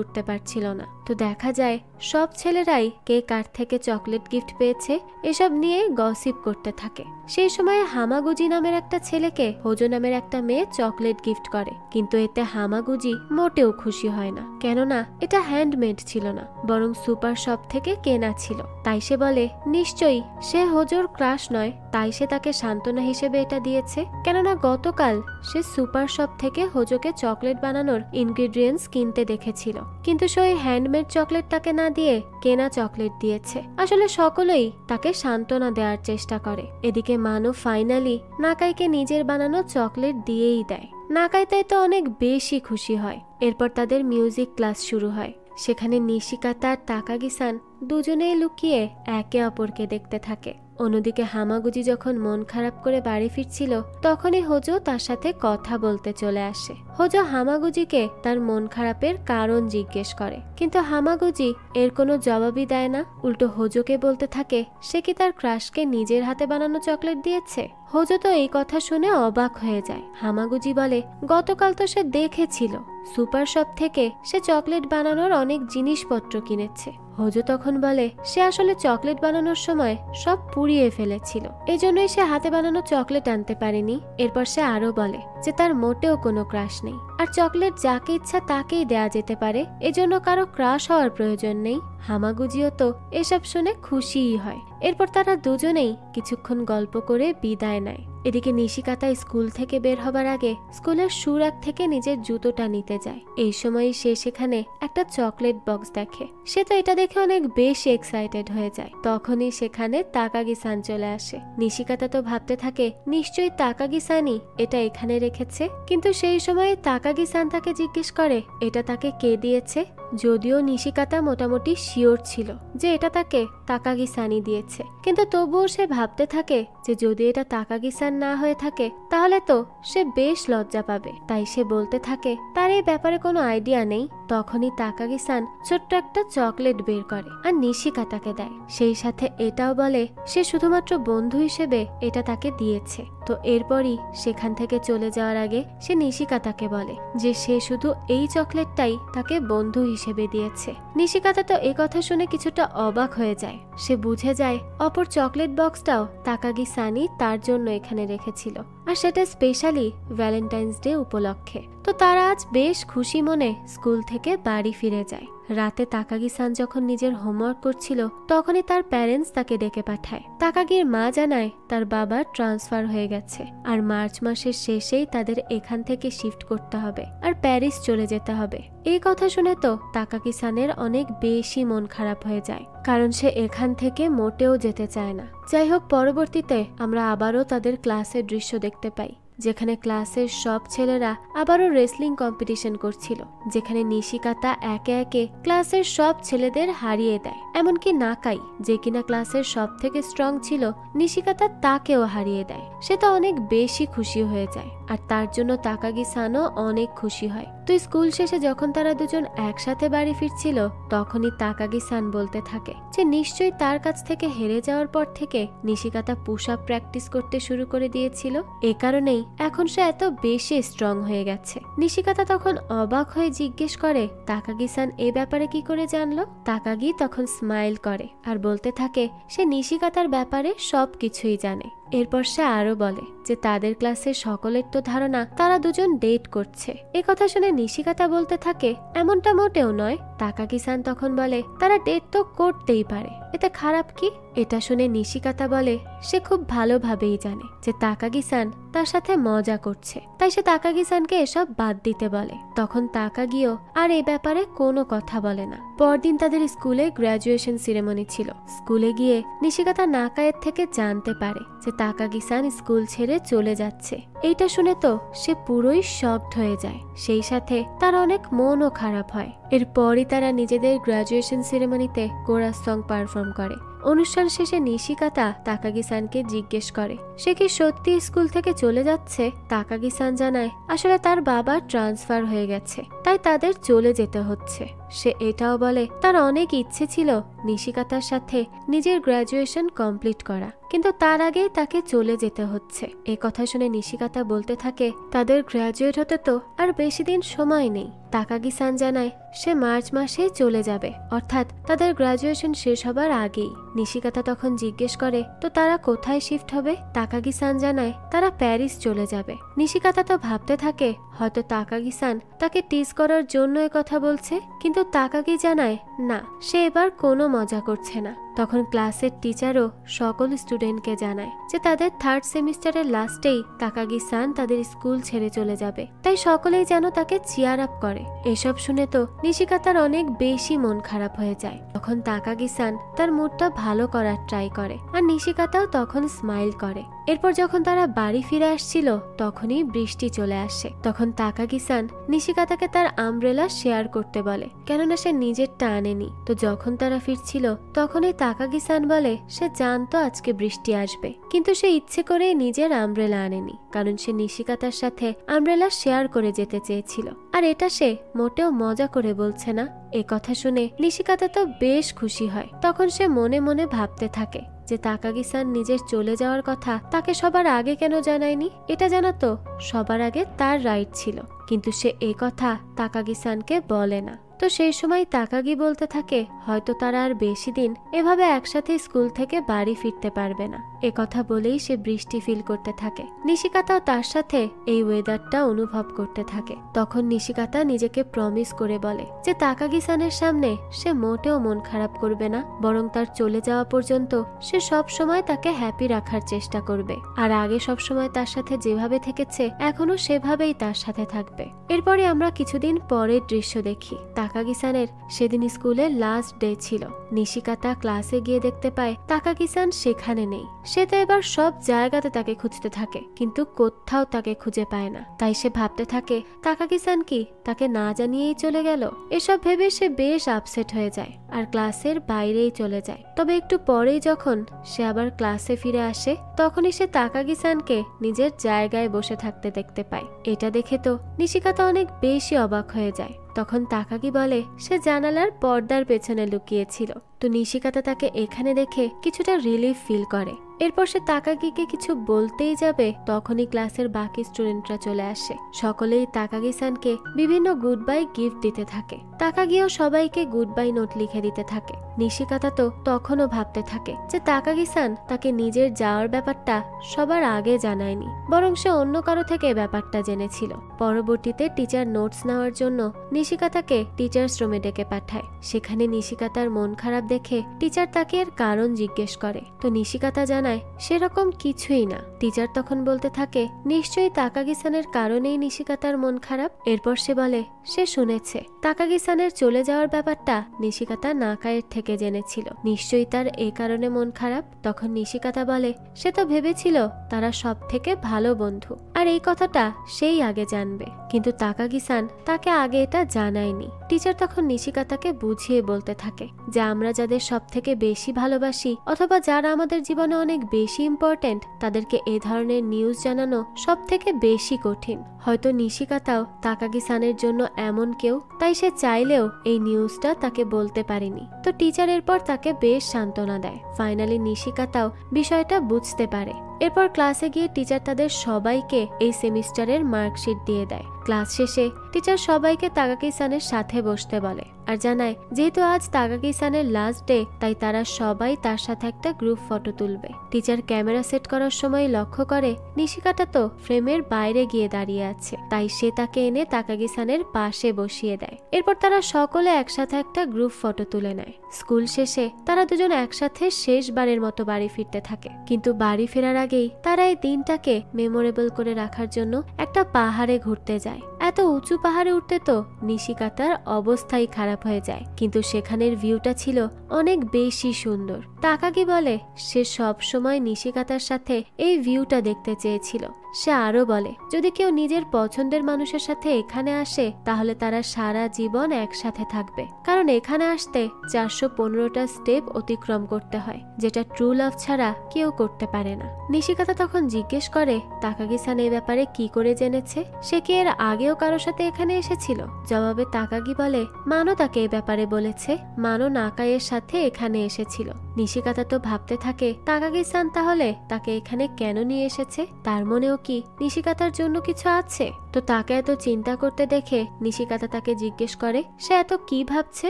উঠতে পারছিল না। তো দেখা যায় সব ছেলেরাই কে কার থেকে চকলেট গিফট পেয়েছে এসব নিয়ে গসিপ করতে থাকে। সেই সময় হামাগুজি নামের একটা ছেলেকে হোজো নামের একটা মেয়ে চকলেট গিফট করে, কিন্তু এতে হামাগুজি মোটেও খুশি হয় না, কেননা এটা হ্যান্ডমেড ছিল না, বরং সুপার শপ থেকে কেনা ছিল। তাই সে বলে নিশ্চয়ই সে হোজোর ক্রাশ নয়, তাই সে তাকে সান্ত্বনা হিসেবে এটা দিয়েছে, কেননা গতকাল সে সুপার শপ থেকে হোজোকে চকলেট বানানোর ইনগ্রিডিয়েন্টস কিনতে দেখেছিল, কিন্তু সে ওই হ্যান্ডমেড চকলেট তাকে না দিয়ে কেনা চকলেট দিয়েছে। আসলে সকলেই তাকে সান্ত্বনা দেওয়ার চেষ্টা করে। এদিকে মানো ফাইনালি নাকাইকে নিজের বানানো চকলেট দিয়েই দেয়। নাকাই তাই তো অনেক বেশি খুশি হয়। এরপর তাদের মিউজিক ক্লাস শুরু হয়। সেখানে নিশিকাতা আর তাকাগি-সান দুজনেই লুকিয়ে একে অপরকে দেখতে থাকে। অন্যদিকে হামাগুজি যখন মন খারাপ করে বাড়ি ফিরছিল তখনই হোজো তার সাথে কথা বলতে চলে আসে। হোজো হামাগুজিকে তার মন খারাপের কারণ জিজ্ঞেস করে, কিন্তু হামাগুজি এর কোনো জবাবই দেয় না। উল্টো হোজোকে বলতে থাকে সে কি তার ক্রাশকে নিজের হাতে বানানো চকলেট দিয়েছে। হোজো তো এই কথা শুনে অবাক হয়ে যায়। হামাগুজি বলে গতকাল তো সে দেখেছিল সুপার শপ থেকে সে চকলেট বানানোর অনেক জিনিসপত্র কিনেছে। হোজো তখন বলে সে আসলে চকলেট বানানোর সময় সব পুড়িয়ে ফেলেছিল, এজন্যই সে হাতে বানানো চকলেট আনতে পারেনি। এরপর সে আরো বলে যে তার মোটেও কোনো ক্রাশ নেই, আর চকলেট যাকে ইচ্ছা তাকেই দেয়া যেতে পারে, এজন্য কারো ক্রাশ হওয়ার প্রয়োজন নেই। হামাগুজিও তো এসব শুনে খুশিই হয়। এরপর তারা দুজনেই কিছুক্ষণ গল্প করে বিদায় নেয়। এদিকে নিশিকাতা স্কুল থেকে বের হবার আগে স্কুলের শু র্যাক থেকে নিজের জুতোটা নিতে যায়। এই সময় সে সেখানে একটা চকলেট বক্স দেখে। সে তো এটা দেখে অনেক বেশি এক্সাইটেড হয়ে যায়। তখনই সেখানে তাকাগি-সান চলে আসে। নিশিকাতা তো ভাবতে থাকে নিশ্চয়ই তাকাগি-সানই এটা এখানে রেখেছে, কিন্তু সেই সময় তাকাগি-সান তাকে জিজ্ঞেস করে এটা তাকে কে দিয়েছে। যদিও নিশিকাতা মোটামুটি শিওর ছিল যে এটা তাকে তাকাগি-সানই দিয়েছে, কিন্তু তবুও সে ভাবতে থাকে যে যদি এটা তাকাগি-সান না হয়ে থাকে তাহলে তো সে বেশ লজ্জা পাবে। তাই সে বলতে থাকে তার এই ব্যাপারে কোনো আইডিয়া নেই। তখনই তাকাগি-সান ছোট্ট একটা চকলেট বের করে আর নিশিকাতাকে দেয়। সেই সাথে এটাও বলে সে শুধুমাত্র বন্ধু হিসেবে এটা তাকে দিয়েছে। তো এরপরই সেখান থেকে চলে যাওয়ার আগে সে নিশিকাতাকে বলে যে সে শুধু এই চকলেটটাই তাকে বন্ধু হিসেবে দিয়েছে। নিশিকাতা তো এই কথা শুনে কিছুটা অবাক হয়ে যায়। সে বুঝে যায় অপর চকলেট বক্সটাও তাকাগি-সানই তার জন্য এখানে রেখেছিল, আর সেটা স্পেশালি ভ্যালেন্টাইন্স ডে উপলক্ষে। তো তারা আজ বেশ খুশি মনে স্কুল থেকে বাড়ি ফিরে যায়। রাতে তাকাগি-সান যখন নিজের হোমওয়ার্ক করছিল তখনই তার প্যারেন্টস তাকে ডেকে পাঠায়। তাকাগির মা জানায় তার বাবার ট্রান্সফার হয়ে গেছে, আর মার্চ মাসের শেষেই তাদের এখান থেকে শিফট করতে হবে আর প্যারিস চলে যেতে হবে। এই কথা শুনে তো তাকাগি-সানের অনেক বেশি মন খারাপ হয়ে যায়, কারণ সে এখান থেকে মোটেও যেতে চায় না। যাই হোক, পরবর্তীতে আমরা আবারও তাদের ক্লাসের দৃশ্য দেখতে পাই। যেখানে ক্লাসের সব ছেলেরা আবারও রেসলিং কম্পিটিশন করছিল, যেখানে নিশিকাতা একে একে ক্লাসের সব ছেলেদের হারিয়ে দেয়। এমনকি নাকাই, যে কিনা ক্লাসের সব থেকে স্ট্রং ছিল, নিশিকাতা তাকেও হারিয়ে দেয়। সে তো অনেক বেশি খুশি হয়ে যায়, আর তার জন্য তাকাগি সানও অনেক খুশি হয়। তো স্কুল শেষে যখন তারা দুজন একসাথে বাড়ি ফিরছিল, তখনই তাকাগি সান বলতে থাকে যে নিশ্চয়ই তার কাছ থেকে হেরে যাওয়ার পর থেকে নিশিকাতা পুশ আপ প্র্যাকটিস করতে শুরু করে দিয়েছিল, এ কারণেই এখন সে এত বেশি স্ট্রং হয়ে গেছে। নিশিকাতা তখন অবাক হয়ে জিজ্ঞেস করে তাকাগি সান এ ব্যাপারে কি করে জানলো। তাকাগি তখন স্মাইল করে আর বলতে থাকে সে নিশিকাতার ব্যাপারে সবকিছুই জানে। এরপর সে আরো বলে যে তাদের ক্লাসের সকলের তো ধারণা তারা দুজন ডেট করছে। এ কথা শুনে নিশিকাতা বলতে থাকে এমনটা মোটেও নয়। তাকাগি সান তখন বলে তারা ডেট তো করতেই পারে, এতে খারাপ কি। এটা শুনে নিশিকাতা বলে সে খুব ভালোভাবেই জানে যে তাকাগি সান তার সাথে মজা করছে, তাই সে তাকাগি সানকে এসব বাদ দিতে বলে। তখন তাকাগিও আর এই ব্যাপারে কোনো কথা বলে না। পরদিন তাদের স্কুলে গ্র্যাজুয়েশন সেরেমনি ছিল। স্কুলে গিয়ে নিশিকাতা নাকায়ের থেকে জানতে পারে যে তাকাগি সান স্কুল ছেড়ে চলে যাচ্ছে। এইটা শুনে তো সে পুরোই শকড হয়ে যায়, সেই সাথে তার অনেক মনও খারাপ হয়। এরপরই তারা নিজেদের গ্র্যাজুয়েশন সেরেমনিতে কোরাস সং পারফর্ম করে। অনুষ্ঠান শেষে নিশিকাতা তাকাগি সানকে জিজ্ঞেস করে সে কি সত্যি স্কুল থেকে চলে যাচ্ছে। তাকাগি সান জানায় আসলে তার বাবার ট্রান্সফার হয়ে গেছে, তাই তাদের চলে যেতে হচ্ছে। সে এটাও বলে তার অনেক ইচ্ছে ছিল নিশিকাতার সাথে নিজের গ্র্যাজুয়েশন কমপ্লিট করা, কিন্তু তার আগেই তাকে চলে যেতে হচ্ছে। এ কথা শুনে নিশিকাতা বলতে থাকে তাদের গ্র্যাজুয়েট হতে তো আর বেশি দিন সময় নেই। তাকাগি সান জানায় সে মার্চ মাসেই চলে যাবে, অর্থাৎ তাদের গ্র্যাজুয়েশন শেষ হবার আগেই। নিশিকাতা তখন জিজ্ঞেস করে তো তারা কোথায় শিফট হবে। তাকাগি সান জানায় তারা প্যারিস চলে যাবে। নিশিকাতা তো ভাবতে থাকে হয়তো তাকাগি সান তাকে টিজ করার জন্য এ কথা বলছে, কিন্তু তাকাগি জানায় না, সে এবার কোনো মজা করছে না। তখন ক্লাসের টিচারও সকল স্টুডেন্টকে জানায় যে তাদের থার্ড সেমিস্টারের লাস্টেই তাকাগি সান তাদের স্কুল ছেড়ে চলে যাবে, তাই সকলেই যেন তাকে চিয়ার আপ করে। এসব শুনে তো নিশিকাতার অনেক বেশি মন খারাপ হয়ে যায়। তখন তাকাগি সান তার মুডটা ভালো করার ট্রাই করে, আর নিশিকাতাও তখন স্মাইল করে। এরপর যখন তারা বাড়ি ফিরে আসছিল তখনই বৃষ্টি চলে আসে। তখন তাকাগি সান নিশিকাতাকে তার আমব্রেলা শেয়ার করতে বলে, কেননা সে নিজেরটা আনেনি। তো যখন তারা ফিরছিল তখনই তাকাগি সান বলে সে জানতো আজকে বৃষ্টি আসবে, কিন্তু সে ইচ্ছে করে নিজের আমব্রেলা আনেনি, কারণ সে নিশিকাতার সাথে আমব্রেলা শেয়ার করে যেতে চেয়েছিল। আর এটা সে মোটেও মজা করে বলছে না। এ কথা শুনে নিশিকাতা তো বেশ খুশি হয়। তখন সে মনে মনে ভাবতে থাকে যে তাকাগি সান নিজের চলে যাওয়ার কথা তাকে সবার আগে কেন জানায়নি। এটা জানাতো সবার আগে তার রাইট ছিল, কিন্তু সে এ কথা তাকাগি সানকে বলে না। তো সেই সময় তাকাগি বলতে থাকে হয়তো তারা আর বেশি দিন এভাবে একসাথে স্কুল থেকে বাড়ি ফিরতে পারবে না। এ কথা বলেই সে বৃষ্টি ফিল করতে থাকে। নিশিকাতাও তার সাথে এই ওয়েদারটা অনুভব করতে থাকে। তখন নিশিকাতা নিজেকে প্রমিস করে বলে যে তাকাগি সানের সামনে সে মোটেও মন খারাপ করবে না, বরং তার চলে যাওয়া পর্যন্ত সে সব সময় তাকে হ্যাপি রাখার চেষ্টা করবে, আর আগে সব সময় তার সাথে যেভাবে থেকেছে এখনো সেভাবেই তার সাথে থাকবে। এরপরে আমরা কিছুদিন পরের দৃশ্য দেখি। তাকাগি সানের সেদিন স্কুলের লাস্ট ডে ছিল। নিশিকাতা ক্লাসে গিয়ে দেখতে পায় তাকাগি সান সেখানে নেই। সে তো এবার সব জায়গাতে তাকে খুঁজতে থাকে, কিন্তু কোথাও তাকে খুঁজে পায় না। তাই সে ভাবতে থাকে তাকাগি সান কি তাকে না জানিয়েই চলে গেল। এসব ভেবে সে বেশ আপসেট হয়ে যায় আর ক্লাসের বাইরেই চলে যায়। তবে একটু পরেই যখন সে আবার ক্লাসে ফিরে আসে তখনই সে তাকাগি সানকে নিজের জায়গায় বসে থাকতে দেখতে পায়। এটা দেখে তো নিশিকাতা অনেক বেশি অবাক হয়ে যায়। তখন তাকাগি বলে সে জানালার পর্দার পেছনে লুকিয়েছিল। তো নিশিকাতা তাকে এখানে দেখে কিছুটা রিলিফ ফিল করে। এরপর সে তাকাগিকে কিছু বলতেই যাবে তখনই ক্লাসের বাকি স্টুডেন্টরা চলে আসে। সকলেই তাকাগি সানকে বিভিন্ন গুড বাই গিফট দিতে থাকে। তাকাগিও সবাইকে গুড বাই নোট লিখে দিতে থাকে। নিশিকাতা তো তখনও ভাবতে থাকে যে তাকাগি সান তাকে নিজের যাওয়ার ব্যাপারটা সবার আগে জানায়নি, বরং সে অন্য কারো থেকে ব্যাপারটা জেনেছিল। পরবর্তীতে টিচার নোটস নেওয়ার জন্য নিশিকাতাকে টিচার্স রুমে ডেকে পাঠায়। সেখানে নিশিকাতার মন খারাপ দেখে টিচার তাকে এর কারণ জিজ্ঞেস করে। তো নিশিকাতা জানায় সেরকম কিছুই না। টিচার তখন বলতে থাকে নিশ্চয়ই তাকাগি সানের কারণেই নিশিকাতার মন খারাপ। এরপর সে বলে সে শুনেছে তাকাগি সানের চলে যাওয়ার ব্যাপারটা নিশিকাতা নাকায়ের থেকে জেনেছিল, নিশ্চয়ই তার এই কারণে মন খারাপ। তখন নিশিকাতা বলে সে তো ভেবেছিল তারা সব থেকে ভালো বন্ধু, আর এই কথাটা সেই আগে জানবে, কিন্তু তাকাগি-সান তাকে আগে এটা জানায়নি। টিচার তখন নিশিকাতাকে বুঝিয়ে বলতে থাকে যে আমরা যাদের সব থেকে বেশি ভালোবাসি অথবা যারা আমাদের জীবনে অনেক বেশি ইম্পর্টেন্ট তাদেরকে এ ধরনের নিউজ জানানো সব থেকে বেশি কঠিন। হয়তো নিশিকাতাও তাকাগি-সানের জন্য এমন কেউ, তাই সে চাইলেও এই নিউজটা তাকে বলতে পারেনি। তো টিচার এরপর তাকে বেশ সান্ত্বনা দেয়। ফাইনালি নিশিকাতাও বিষয়টা বুঝতে পারে। এরপর ক্লাসে গিয়ে টিচার তাদের সবাইকে এই সেমিস্টারের মার্কশিট দিয়ে দেয়। ক্লাস শেষে টিচার সবাইকে তাকাগি-সানের সাথে বসতে বলে আর জানায় যেহেতু আজ তাকাগি-সানের লাস্ট ডে তাই তারা সবাই তার সাথে একটা গ্রুপ ফটো তুলবে। টিচার ক্যামেরা সেট করার সময় লক্ষ্য করে নিশিকাতা তো ফ্রেমের বাইরে গিয়ে দাঁড়িয়ে আছে, তাই সে তাকে এনে তাকাগি-সানের পাশে বসিয়ে দেয়। এরপর তারা সকলে একসাথে একটা গ্রুপ ফটো তুলে নেয়। স্কুল শেষে তারা দুজন একসাথে শেষবারের মতো বাড়ি ফিরতে থাকে, কিন্তু বাড়ি ফেরার আগেই তারা এই দিনটাকে মেমোরেবল করে রাখার জন্য একটা পাহাড়ে ঘুরতে যায়। এত উঁচু পাহাড়ে উঠতে তো নিশিকাতার অবস্থাই খারাপ হয়ে যায়, কিন্তু সেখানের ভিউটা ছিল অনেক বেশি সুন্দর। তাকাগি বলে সে সব সময় নিশিকাতার সাথে এই ভিউটা দেখতে চেয়েছিল। সে আরো বলে যদি কেউ নিজের পছন্দের মানুষের সাথে এখানে আসে তাহলে তারা সারা জীবন একসাথে থাকবে, কারণ এখানে আসতে 415টা স্টেপ অতিক্রম করতে হয়, যেটা ট্রু লাভ ছাড়া কেউ করতে পারে না। নিশিকাতা তখন জিজ্ঞেস করে তাকাগি-সান এই ব্যাপারে কি করে জেনেছে, সে কি এর আগেও কারোর সাথে এখানে এসেছিল? জবাবে তাকাগি বলে মানো তাকে এই ব্যাপারে বলেছে, মানো নাকাইয়ের সাথে এখানে এসেছিল। নিশিকাতা তো ভাবতে থাকে তাকাগি-সান তাহলে তাকে এখানে কেন নিয়ে এসেছে, তার মনেও কি নিশিকাতার জন্য কিছু আছে? তো তাকে এত চিন্তা করতে দেখে নিশিকাতা তাকে জিজ্ঞেস করে সে এত কি ভাবছে।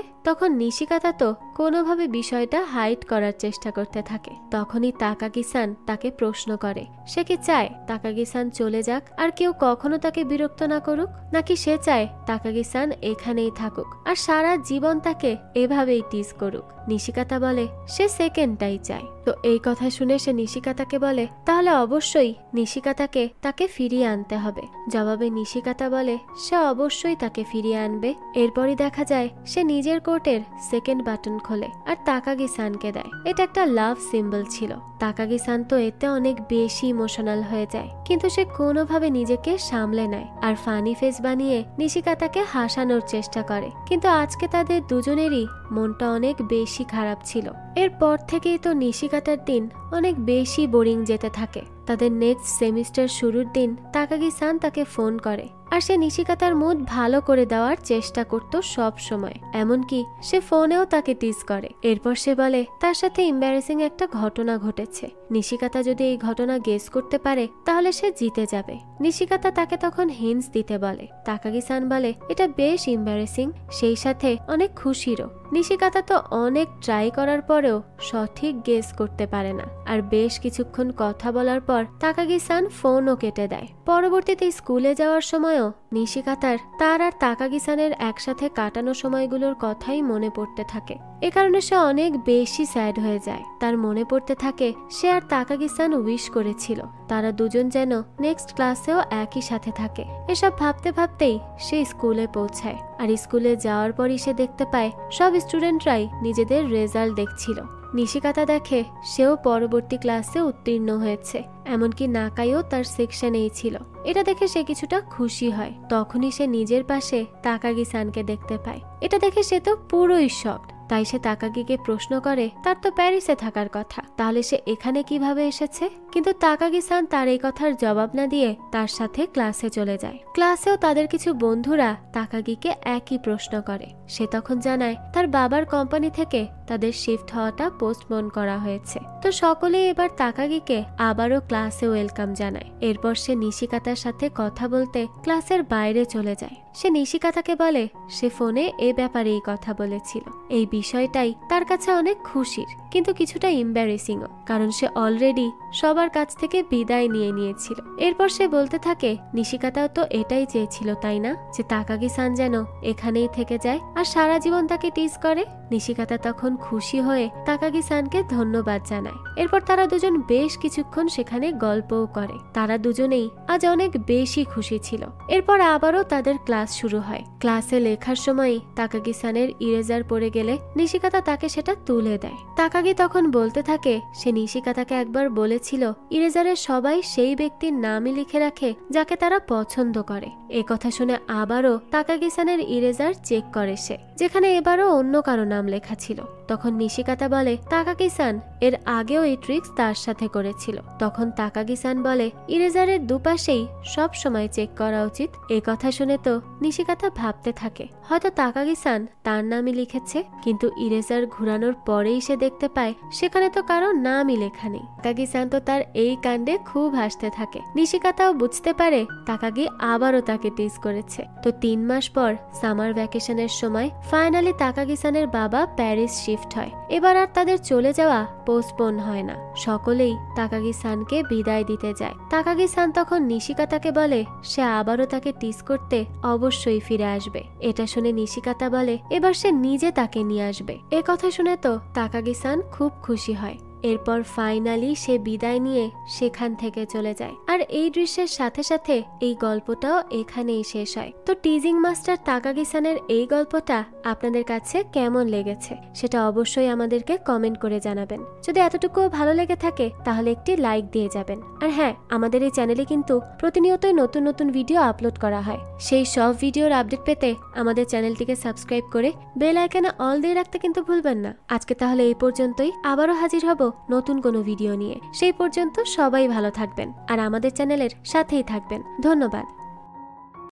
তখন নিশিকাতা তো কোনোভাবে বিষয়টা হাইড করার চেষ্টা করতে থাকে। তখনই তাকাগি-সান তাকে প্রশ্ন করে সে কি চায় তাকাগি-সান চলে যাক আর কেউ কখনো তাকে বিরক্ত না করুক, নাকি সে চায় তাকাগি-সান এখানেই থাকুক আর সারা জীবন তাকে এভাবেই টিজ করুক। নিশিকাতা বলে সে সেকেন্ডটাই চায়। তো এই কথা শুনে সে নিশিকাতাকে বলে তাহলে অবশ্যই নিশিকাতাকে তাকে ফিরিয়ে আনতে হবে। জবাবে নিশিকাতা বলে সে অবশ্যই তাকে ফিরিয়ে আনবে। এরপরই দেখা যায় সে নিজের কোটের সেকেন্ড বাটন খোলে আর তাকাগি-সানকে দেয়। এটা একটা লাভ সিম্বল ছিল। তাকাগি-সান তো এতে অনেক বেশি ইমোশনাল হয়ে যায়, কিন্তু সে কোনোভাবে নিজেকে সামলে নেয় আর ফানি ফেস বানিয়ে নিশিকাতাকে হাসানোর চেষ্টা করে। কিন্তু আজকে তাদের দুজনেরই মনটা অনেক বেশি খারাপ ছিল। এরপর থেকেই তো নিশিকাতার দিন অনেক বেশি বোরিং যেতে থাকে। তাদের নেক্সট সেমিস্টার শুরুর দিন তাকাগি-সান তাকে ফোন করে আর সে নিশিকাতার মুড ভালো করে দেওয়ার চেষ্টা করত সব সময়, এমনকি সে ফোনেও তাকে টিজ করে। এরপর সে বলে তার সাথে এম্বারেসিং একটা ঘটনা ঘটেছে, নিশিকাতা যদি এই ঘটনা গেস করতে পারে তাহলে সে জিতে যাবে। নিশিকাতা তাকে তখন হিন্টস দিতে বলে। তাকাগি-সান বলে এটা বেশ এম্বারেসিং, সেই সাথে অনেক খুশিরও। নিশিকাতা তো অনেক ট্রাই করার পরেও সঠিক গেস করতে পারে না আর বেশ কিছুক্ষণ কথা বলার পর তাকাগি-সান ফোনও কেটে দেয়। পরবর্তীতে স্কুলে যাওয়ার সময়ও নিশিকাতার তার আর তাকাগি-সানের একসাথে কাটানো সময়গুলোর কথাই মনে পড়তে থাকে। এ কারণে সে অনেক বেশি স্যাড হয়ে যায়। তার মনে পড়তে থাকে সে আর তাকাগি-সান উইশ করেছিল তারা দুজন যেন নেক্সট ক্লাসেও একই সাথে থাকে। এসব ভাবতে ভাবতেই সে স্কুলে পৌঁছায় আর স্কুলে যাওয়ার পরই সে দেখতে পায় সব স্টুডেন্টরাই নিজেদের রেজাল্ট দেখছিল। নিশিকাতা দেখে সেও পরবর্তী ক্লাসে উত্তীর্ণ হয়েছে, এমনকি নাকাইও তার সেকশনেই ছিল। এটা দেখে সে কিছুটা খুশি হয়। তখনই সে নিজের পাশে তাকাগি-সানকে দেখতে পায়। এটা দেখে সে তো পুরোই শকড। তাই সে তাকাগিকে প্রশ্ন করে তার তো প্যারিসে থাকার কথা, তাহলে সে এখানে কিভাবে এসেছে? কিন্তু তাকাগি-সান তার এই কথার জবাব না দিয়ে তার সাথে ক্লাসে চলে যায়। ক্লাসেও তাদের কিছু বন্ধুরা তাকাগিকে একই প্রশ্ন করে। সে তখন জানায় তার বাবার কোম্পানি থেকে তাদের শিফট হওয়াটা পোস্টপোন করা হয়েছে। তো সকলেই এবার তাকাগিকে আবারও ক্লাসে ওয়েলকাম জানায়। এরপর সে নিশিকাতার সাথে কথা বলতে ক্লাসের বাইরে চলে যায়। সে নিশিকাতাকে বলে সে ফোনে এ ব্যাপারেই কথা বলেছিল। এই বিষয়টাই তার কাছে অনেক খুশির, কিন্তু কিছুটা এম্বারেসিংও, কারণ সে অলরেডি সবার কাছ থেকে বিদায় নিয়ে নিয়েছিল। এরপর সে বলতে থাকে নিশিকাতাও তো এটাই চেয়েছিল তাই না, যে তাকাগি-সান যেন এখানেই থেকে যায় আর সারা জীবন তাকে টিজ করে। নিশিকাতা তখন খুশি হয়ে তাকাগি-সানকে ধন্যবাদ জানায়। এরপর তারা দুজন বেশ কিছুক্ষণ সেখানে গল্পও করে। তারা দুজনেই আজ অনেক বেশি খুশি ছিল। এরপর আবারও তাদের ক্লাস শুরু হয়। ক্লাসে লেখার সময় তাকাগি-সানের ইরেজার পড়ে গেলে নিশিকাতা তাকে সেটা তুলে দেয়। তাকাগি তখন বলতে থাকে সে নিশিকাতাকে একবার বলেছিল ইরেজারে সবাই সেই ব্যক্তির নামই লিখে রাখে যাকে তারা পছন্দ করে। এ কথা শুনে আবারও তাকাগি-সানের ইরেজার চেক করে সে, যেখানে এবারও অন্য কারো নাম লেখা ছিল। তখন নিশিকাতা বলে তাকাগি-সান এর আগেও এই ট্রিক্স তার সাথে করেছিল। তখন তাকাগি-সান বলে ইরেজারের দুপাশেই সব সময় চেক করা উচিত। এ কথা শুনে তো নিশিকাতা ভাবতে থাকে হয়তো তাকাগি-সান তার নামই লিখেছে, কিন্তু ইরেজার ঘুরানোর পরেই সে দেখতে পায় সেখানে তো কারো নামই লেখা নেই। তাকাগি-সান তো তার এই কাণ্ডে খুব হাসতে থাকে। নিশিকাতাও বুঝতে পারে তাকাগি আবারও তাকে টিজ করেছে। তো 3 মাস পর সামার ভ্যাকেশনের সময় ফাইনালি তাকাগি-সানের বাবা প্যারিস শিফট হয়। এবার আর তাদের চলে যাওয়া পোস্টপোন হয় না। সকলেই তাকাগি-সানকে বিদায় দিতে যায়। তাকাগি-সান তখন নিশিকাতাকে বলে সে আবারও তাকে টিজ করতে অবশ্যই ফিরে আসবে। এটা শুনে নিশিকাতা বলে এবার সে নিজে তাকে নিয়ে আসবে। এ কথা শুনে তো তাকাগি-সান খুব খুশি হয়। এরপর ফাইনালি সে বিদায় নিয়ে সেখান থেকে চলে যায়। আর এই দৃশ্যের সাথে সাথে এই গল্পটাও এখানেই শেষ হয়। তো টিজিং মাস্টার তাকাগি-সানের এই গল্পটা আপনাদের কাছে কেমন লেগেছে সেটা অবশ্যই আমাদেরকে কমেন্ট করে জানাবেন। যদি এতটুকুও ভালো লেগে থাকে তাহলে একটি লাইক দিয়ে যাবেন। আর হ্যাঁ, আমাদের এই চ্যানেলে কিন্তু প্রতিনিয়তই নতুন নতুন ভিডিও আপলোড করা হয়। সেই সব ভিডিওর আপডেট পেতে আমাদের চ্যানেলটিকে সাবস্ক্রাইব করে বেল আইকনে অল দিয়ে রাখতে কিন্তু ভুলবেন না। আজকে তাহলে এই পর্যন্তই, আবারও হাজির হব নতুন কোনো ভিডিও নিয়ে। সেই পর্যন্ত সবাই ভালো থাকবেন আর আমাদের চ্যানেলের সাথেই থাকবেন। ধন্যবাদ।